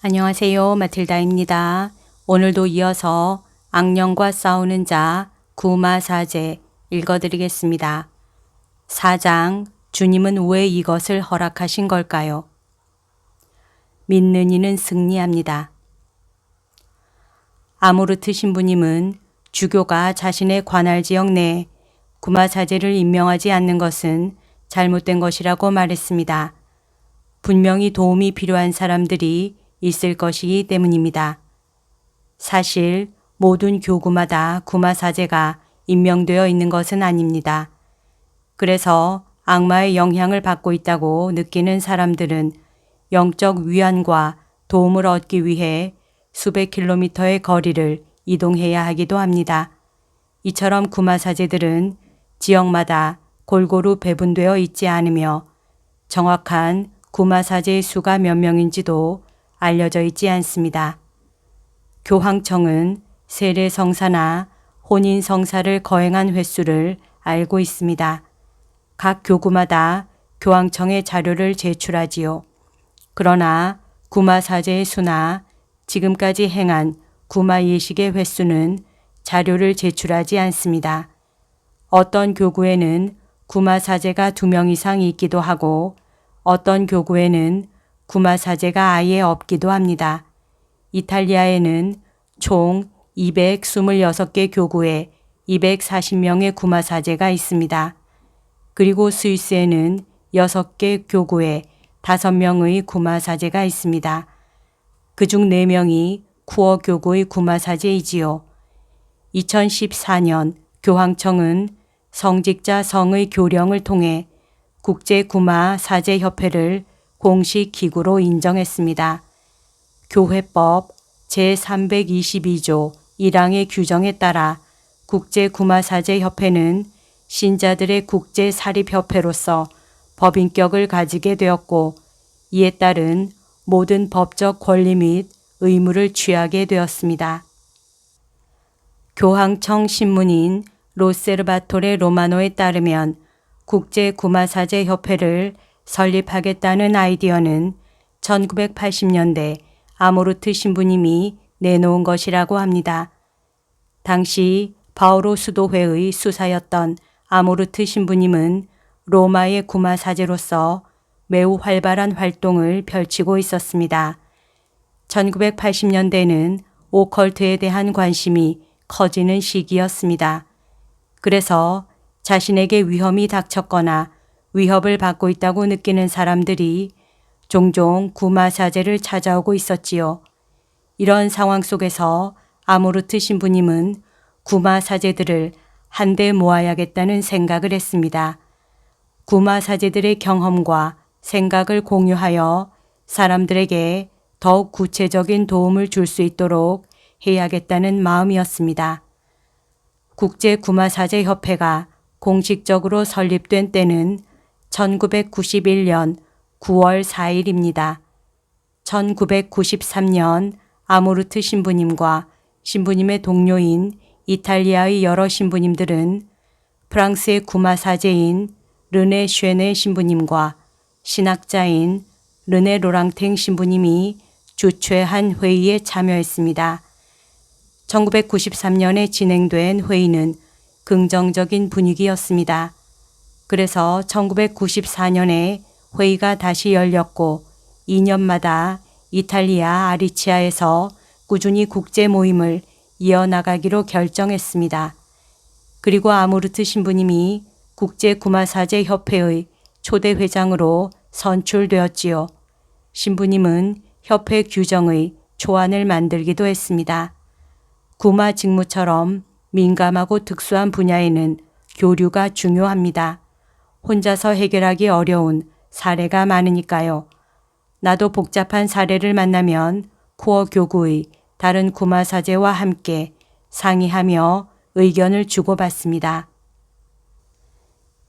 안녕하세요. 마틸다입니다. 오늘도 이어서 악령과 싸우는 자 구마사제 읽어드리겠습니다. 4장 주님은 왜 이것을 허락하신 걸까요? 믿는 이는 승리합니다. 아무르트 신부님은 주교가 자신의 관할 지역 내에 구마사제를 임명하지 않는 것은 잘못된 것이라고 말했습니다. 분명히 도움이 필요한 사람들이 있을 것이기 때문입니다. 사실 모든 교구마다 구마사제가 임명되어 있는 것은 아닙니다. 그래서 악마의 영향을 받고 있다고 느끼는 사람들은 영적 위안과 도움을 얻기 위해 수백 킬로미터의 거리를 이동해야 하기도 합니다. 이처럼 구마사제들은 지역마다 골고루 배분되어 있지 않으며 정확한 구마사제의 수가 몇 명인지도 알려져 있지 않습니다. 교황청은 세례성사나 혼인성사를 거행한 횟수를 알고 있습니다. 각 교구마다 교황청에 자료를 제출하지요. 그러나 구마사제의 수나 지금까지 행한 구마예식의 횟수는 자료를 제출하지 않습니다. 어떤 교구에는 구마사제가 2명 이상 있기도 하고 어떤 교구에는 구마사제가 아예 없기도 합니다. 이탈리아에는 총 226개 교구에 240명의 구마사제가 있습니다. 그리고 스위스에는 6개 교구에 5명의 구마사제가 있습니다. 그중 4명이 쿠어 교구의 구마사제이지요. 2014년 교황청은 성직자 성의 교령을 통해 국제구마사제협회를 공식 기구로 인정했습니다. 교회법 제322조 1항의 규정에 따라 국제구마사제협회는 신자들의 국제사립협회로서 법인격을 가지게 되었고 이에 따른 모든 법적 권리 및 의무를 취하게 되었습니다. 교황청 신문인 로세르바토레 로마노에 따르면 국제구마사제협회를 설립하겠다는 아이디어는 1980년대 아모르트 신부님이 내놓은 것이라고 합니다. 당시 바오로 수도회의 수사였던 아모르트 신부님은 로마의 구마사제로서 매우 활발한 활동을 펼치고 있었습니다. 1980년대는 오컬트에 대한 관심이 커지는 시기였습니다. 그래서 자신에게 위험이 닥쳤거나 위협을 받고 있다고 느끼는 사람들이 종종 구마사제를 찾아오고 있었지요. 이런 상황 속에서 아모르트 신부님은 구마사제들을 한데 모아야겠다는 생각을 했습니다. 구마사제들의 경험과 생각을 공유하여 사람들에게 더욱 구체적인 도움을 줄 수 있도록 해야겠다는 마음이었습니다. 국제구마사제협회가 공식적으로 설립된 때는 1991년 9월 4일입니다. 1993년 아모르트 신부님과 신부님의 동료인 이탈리아의 여러 신부님들은 프랑스의 구마사제인 르네 쉐네 신부님과 신학자인 르네 로랑탱 신부님이 주최한 회의에 참여했습니다. 1993년에 진행된 회의는 긍정적인 분위기였습니다. 그래서 1994년에 회의가 다시 열렸고 2년마다 이탈리아 아리치아에서 꾸준히 국제 모임을 이어나가기로 결정했습니다. 그리고 아모르트 신부님이 국제구마사제협회의 초대 회장으로 선출되었지요. 신부님은 협회 규정의 초안을 만들기도 했습니다. 구마 직무처럼 민감하고 특수한 분야에는 교류가 중요합니다. 혼자서 해결하기 어려운 사례가 많으니까요. 나도 복잡한 사례를 만나면 코어 교구의 다른 구마사제와 함께 상의하며 의견을 주고받습니다.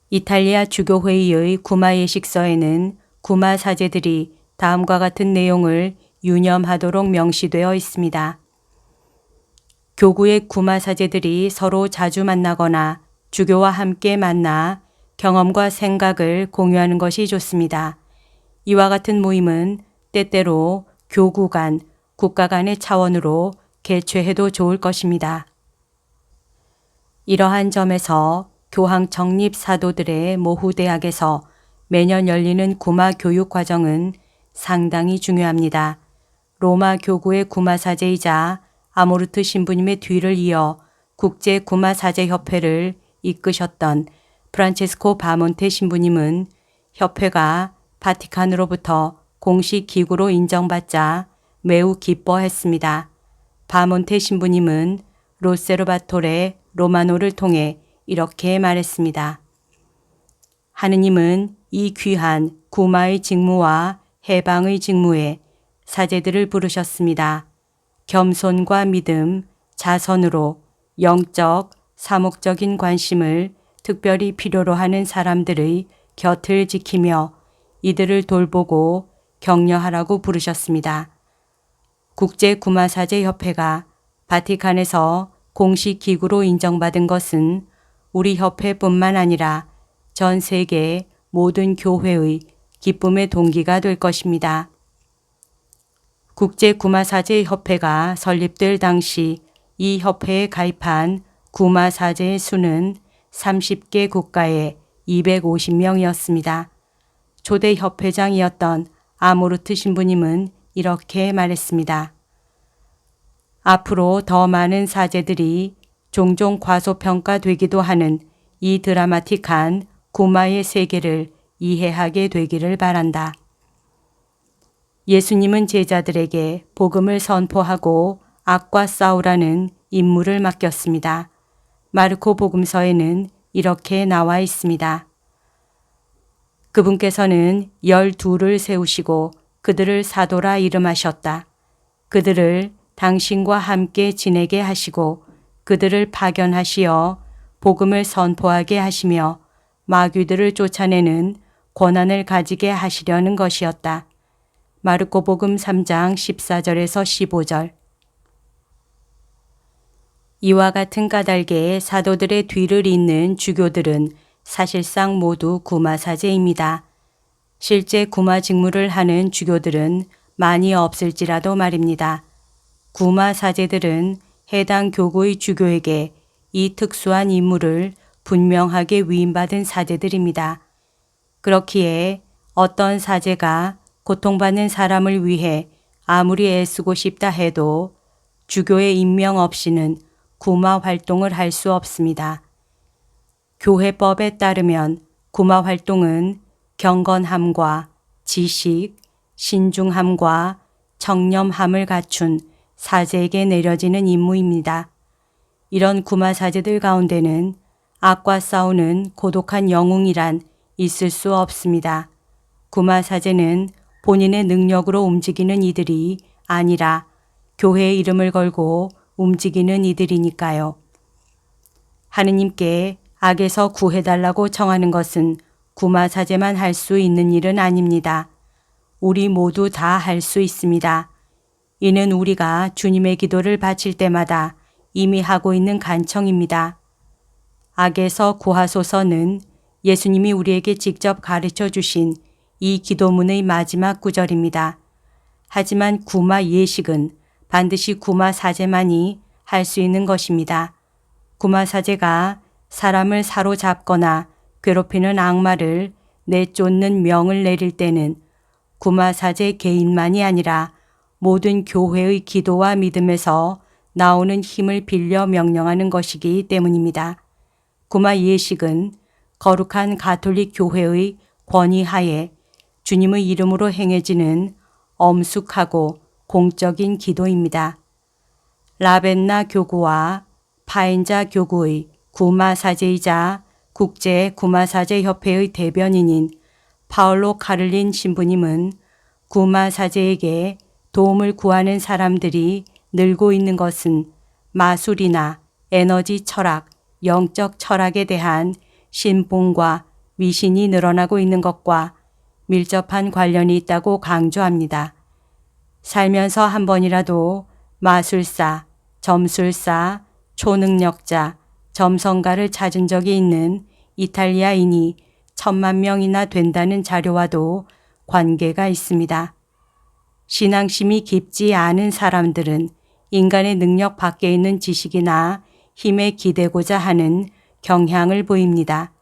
이탈리아 주교회의의 구마예식서에는 구마사제들이 다음과 같은 내용을 유념하도록 명시되어 있습니다. 교구의 구마사제들이 서로 자주 만나거나 주교와 함께 만나 경험과 생각을 공유하는 것이 좋습니다. 이와 같은 모임은 때때로 교구 간, 국가 간의 차원으로 개최해도 좋을 것입니다. 이러한 점에서 교황 정립 사도들의 모후대학에서 매년 열리는 구마 교육 과정은 상당히 중요합니다. 로마 교구의 구마사제이자 아모르트 신부님의 뒤를 이어 국제 구마사제협회를 이끄셨던 프란체스코 바몬테 신부님은 협회가 바티칸으로부터 공식 기구로 인정받자 매우 기뻐했습니다. 바몬테 신부님은 로세르바토레 로마노를 통해 이렇게 말했습니다. 하느님은 이 귀한 구마의 직무와 해방의 직무에 사제들을 부르셨습니다. 겸손과 믿음, 자선으로 영적, 사목적인 관심을 특별히 필요로 하는 사람들의 곁을 지키며 이들을 돌보고 격려하라고 부르셨습니다. 국제구마사제협회가 바티칸에서 공식 기구로 인정받은 것은 우리 협회뿐만 아니라 전 세계 모든 교회의 기쁨의 동기가 될 것입니다. 국제구마사제협회가 설립될 당시 이 협회에 가입한 구마사제의 수는 30개 국가에 250명이었습니다. 초대 협회장이었던 아모르트 신부님은 이렇게 말했습니다. 앞으로 더 많은 사제들이 종종 과소평가되기도 하는 이 드라마틱한 구마의 세계를 이해하게 되기를 바란다. 예수님은 제자들에게 복음을 선포하고 악과 싸우라는 임무를 맡겼습니다. 마르코 복음서에는 이렇게 나와 있습니다. 그분께서는 12를 세우시고 그들을 사도라 이름하셨다. 그들을 당신과 함께 지내게 하시고 그들을 파견하시어 복음을 선포하게 하시며 마귀들을 쫓아내는 권한을 가지게 하시려는 것이었다. 마르코복음 3장 14절에서 15절. 이와 같은 까닭에 사도들의 뒤를 잇는 주교들은 사실상 모두 구마사제입니다. 실제 구마 직무를 하는 주교들은 많이 없을지라도 말입니다. 구마사제들은 해당 교구의 주교에게 이 특수한 임무를 분명하게 위임받은 사제들입니다. 그렇기에 어떤 사제가 고통받는 사람을 위해 아무리 애쓰고 싶다 해도 주교의 임명 없이는 구마 활동을 할 수 없습니다. 교회법에 따르면 구마 활동은 경건함과 지식, 신중함과 청렴함을 갖춘 사제에게 내려지는 임무입니다. 이런 구마 사제들 가운데는 악과 싸우는 고독한 영웅이란 있을 수 없습니다. 구마 사제는 본인의 능력으로 움직이는 이들이 아니라 교회의 이름을 걸고 움직이는 이들이니까요. 하느님께 악에서 구해달라고 청하는 것은 구마사제만 할 수 있는 일은 아닙니다. 우리 모두 다 할 수 있습니다. 이는 우리가 주님의 기도를 바칠 때마다 이미 하고 있는 간청입니다. 악에서 구하소서는 예수님이 우리에게 직접 가르쳐 주신 이 기도문의 마지막 구절입니다. 하지만 구마 예식은 반드시 구마 사제만이 할 수 있는 것입니다. 구마 사제가 사람을 사로잡거나 괴롭히는 악마를 내쫓는 명을 내릴 때는 구마 사제 개인만이 아니라 모든 교회의 기도와 믿음에서 나오는 힘을 빌려 명령하는 것이기 때문입니다. 구마 예식은 거룩한 가톨릭 교회의 권위하에 주님의 이름으로 행해지는 엄숙하고 공적인 기도입니다. 라벤나 교구와 파인자 교구의 구마사제이자 국제 구마사제협회의 대변인인 파올로 카를린 신부님은 구마사제에게 도움을 구하는 사람들이 늘고 있는 것은 마술이나 에너지 철학, 영적 철학에 대한 신봉과 미신이 늘어나고 있는 것과 밀접한 관련이 있다고 강조합니다. 살면서 한 번이라도 마술사, 점술사, 초능력자, 점성가를 찾은 적이 있는 이탈리아인이 10,000만 명이나 된다는 자료와도 관계가 있습니다. 신앙심이 깊지 않은 사람들은 인간의 능력 밖에 있는 지식이나 힘에 기대고자 하는 경향을 보입니다.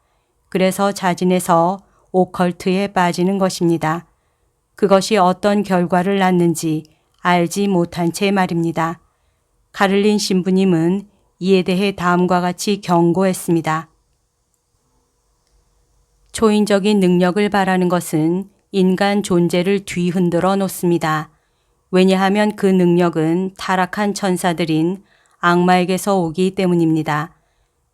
그래서 자진해서 오컬트에 빠지는 것입니다. 그것이 어떤 결과를 낳는지 알지 못한 채 말입니다. 카를린 신부님은 이에 대해 다음과 같이 경고했습니다. 초인적인 능력을 바라는 것은 인간 존재를 뒤흔들어 놓습니다. 왜냐하면 그 능력은 타락한 천사들인 악마에게서 오기 때문입니다.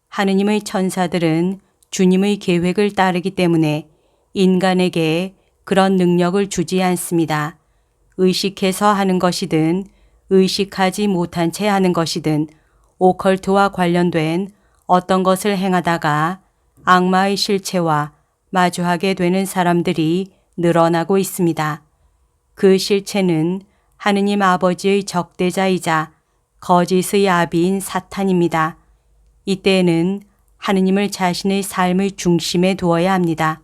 하느님의 천사들은 주님의 계획을 따르기 때문에 인간에게 그런 능력을 주지 않습니다. 의식해서 하는 것이든 의식하지 못한 채 하는 것이든 오컬트와 관련된 어떤 것을 행하다가 악마의 실체와 마주하게 되는 사람들이 늘어나고 있습니다. 그 실체는 하느님 아버지의 적대자이자 거짓의 아비인 사탄입니다. 이때에는 하느님을 자신의 삶의 중심에 두어야 합니다.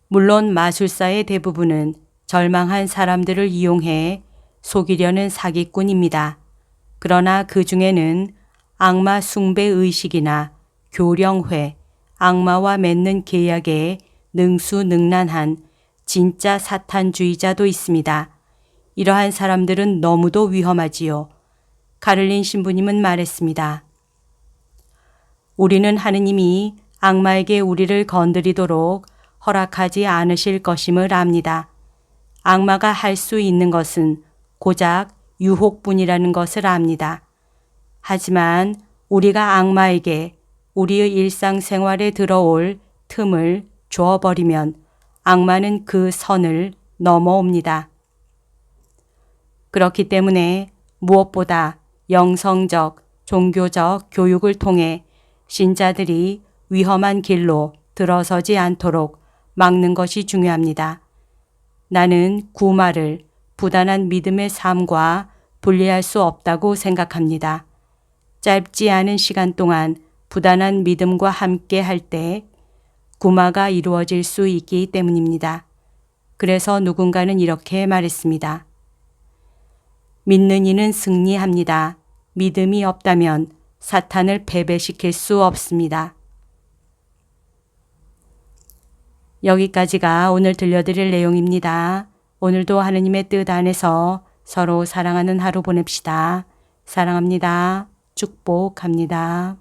물론 마술사의 대부분은 절망한 사람들을 이용해 속이려는 사기꾼입니다. 그러나 그 중에는 악마 숭배 의식이나 교령회, 악마와 맺는 계약에 능수능란한 진짜 사탄주의자도 있습니다. 이러한 사람들은 너무도 위험하지요. 카를린 신부님은 말했습니다. 우리는 하느님이 악마에게 우리를 건드리도록 허락하지 않으실 것임을 압니다. 악마가 할 수 있는 것은 고작 유혹뿐이라는 것을 압니다. 하지만 우리가 악마에게 우리의 일상생활에 들어올 틈을 줘버리면 악마는 그 선을 넘어옵니다. 그렇기 때문에 무엇보다 영성적, 종교적 교육을 통해 신자들이 위험한 길로 들어서지 않도록 막는 것이 중요합니다. 나는 구마를 부단한 믿음의 삶과 분리할 수 없다고 생각합니다. 짧지 않은 시간 동안 부단한 믿음과 함께 할 때 구마가 이루어질 수 있기 때문입니다. 그래서 누군가는 이렇게 말했습니다. 믿는 이는 승리합니다. 믿음이 없다면 사탄을 패배시킬 수 없습니다. 여기까지가 오늘 들려드릴 내용입니다. 오늘도 하느님의 뜻 안에서 서로 사랑하는 하루 보냅시다. 사랑합니다. 축복합니다.